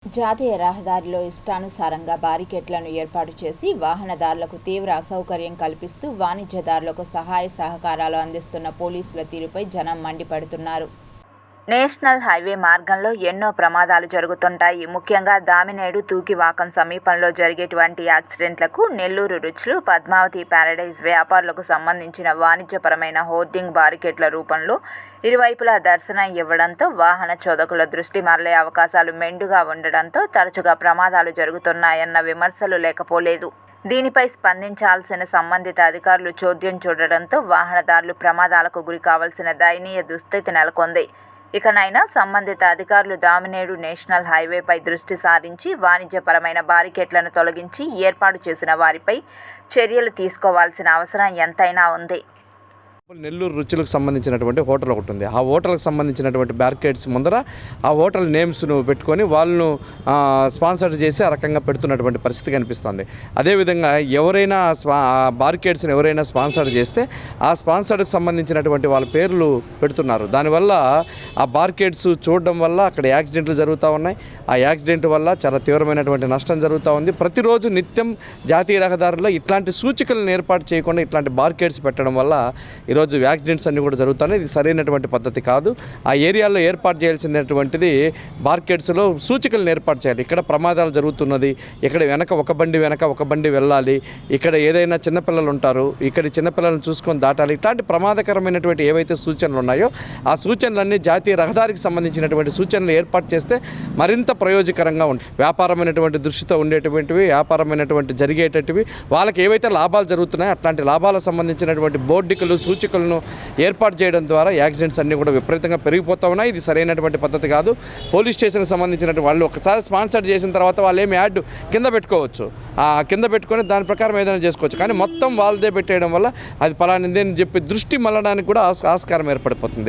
జాతీయ రహదారిలో ఇష్టానుసారంగా బారికేడ్లను ఏర్పాటు చేసి వాహనదారులకు తీవ్ర అసౌకర్యం కల్పిస్తూ వాణిజ్యదారులకు సహాయ సహకారాలు అందిస్తున్న పోలీసుల తీరుపై జనం మండిపడుతున్నారు. నేషనల్ హైవే మార్గంలో ఎన్నో ప్రమాదాలు జరుగుతుంటాయి. ముఖ్యంగా దామినేడు తూకివాకం సమీపంలో జరిగేటువంటి యాక్సిడెంట్లకు నెల్లూరు రుచులు, పద్మావతి ప్యారడైజ్ వ్యాపారులకు సంబంధించిన వాణిజ్యపరమైన హోర్డింగ్ బారికేడ్ల రూపంలో ఇరువైపులా దర్శనం ఇవ్వడంతో వాహన చోదకుల దృష్టి మరలే అవకాశాలు మెండుగా ఉండడంతో తరచుగా ప్రమాదాలు జరుగుతున్నాయన్న విమర్శలు లేకపోలేదు. దీనిపై స్పందించాల్సిన సంబంధిత అధికారులు చోద్యం చూడడంతో వాహనదారులు ప్రమాదాలకు గురి కావాల్సిన దయనీయ దుస్థితి నెలకొంది. ఇకనైనా సంబంధిత అధికారులు దామినేడు నేషనల్ హైవేపై దృష్టి సారించి వాణిజ్యపరమైన బారికేడ్లను తొలగించి ఏర్పాటు చేసిన వారిపై చర్యలు తీసుకోవాల్సిన అవసరం ఎంతైనా ఉంది. నెల్లూరు రుచులకు సంబంధించినటువంటి హోటల్ ఒకటి ఉంది. ఆ హోటల్కి సంబంధించినటువంటి బ్యారికేడ్స్ ముందర ఆ హోటల్ నేమ్స్ను పెట్టుకొని వాళ్ళను స్పాన్సర్ చేసి ఆ రకంగా పెడుతున్నటువంటి పరిస్థితి కనిపిస్తుంది. అదేవిధంగా ఎవరైనా బారికేడ్స్ని ఎవరైనా స్పాన్సర్ చేస్తే ఆ స్పాన్సర్కి సంబంధించినటువంటి వాళ్ళ పేర్లు పెడుతున్నారు. దానివల్ల ఆ బారికేడ్స్ చూడడం వల్ల అక్కడ యాక్సిడెంట్లు జరుగుతూ ఉన్నాయి. ఆ యాక్సిడెంట్ వల్ల చాలా తీవ్రమైనటువంటి నష్టం జరుగుతూ ఉంది. ప్రతిరోజు నిత్యం జాతీయ రహదారుల్లో ఇట్లాంటి సూచికలను ఏర్పాటు చేయకుండా ఇట్లాంటి బారికేడ్స్ పెట్టడం వల్ల ఈరోజు యాక్సిడెంట్స్ అన్నీ కూడా జరుగుతున్నాయి. ఇది సరైనటువంటి పద్ధతి కాదు. ఆ ఏరియాలో ఏర్పాటు చేయాల్సినటువంటిది బార్కెట్స్లో సూచికలను ఏర్పాటు చేయాలి. ఇక్కడ ప్రమాదాలు జరుగుతున్నది, ఇక్కడ ఒక బండి వెళ్ళాలి, ఇక్కడ ఏదైనా చిన్నపిల్లలు ఉంటారు, ఇక్కడ చిన్నపిల్లలను చూసుకొని దాటాలి. ఇట్లాంటి ప్రమాదకరమైనటువంటి ఏవైతే సూచనలు ఉన్నాయో ఆ సూచనలన్నీ జాతీయ రహదారికి సంబంధించినటువంటి సూచనలు ఏర్పాటు చేస్తే మరింత ప్రయోజకరంగా ఉంటుంది. వ్యాపారమైనటువంటి దృష్టితో ఉండేటువంటివి, వ్యాపారమైనటువంటి జరిగేటటువంటివి, వాళ్ళకి ఏవైతే లాభాలు జరుగుతున్నాయో అట్లాంటి లాభాలకు సంబంధించినటువంటి బోర్డికలు సూచికలను ఏర్పాటు చేయడం ద్వారా యాక్సిడెంట్స్ అన్నీ కూడా విపరీతంగా పెరిగిపోతూ ఉన్నాయి. ఇది సరైనటువంటి పద్ధతి కాదు. పోలీస్ స్టేషన్కి సంబంధించినటువంటి వాళ్ళు ఒకసారి స్పాన్సర్ చేసిన తర్వాత వాళ్ళు ఏమి యాడ్ కింద పెట్టుకోవచ్చు, ఆ కింద పెట్టుకొని దాని ప్రకారం ఏదైనా చేసుకోవచ్చు. కానీ మొత్తం వాళ్ళదే పెట్టేయడం వల్ల అది ఫలానిది అని చెప్పి దృష్టి మళ్ళడానికి కూడా ఆస్కారం ఏర్పడిపోతుంది.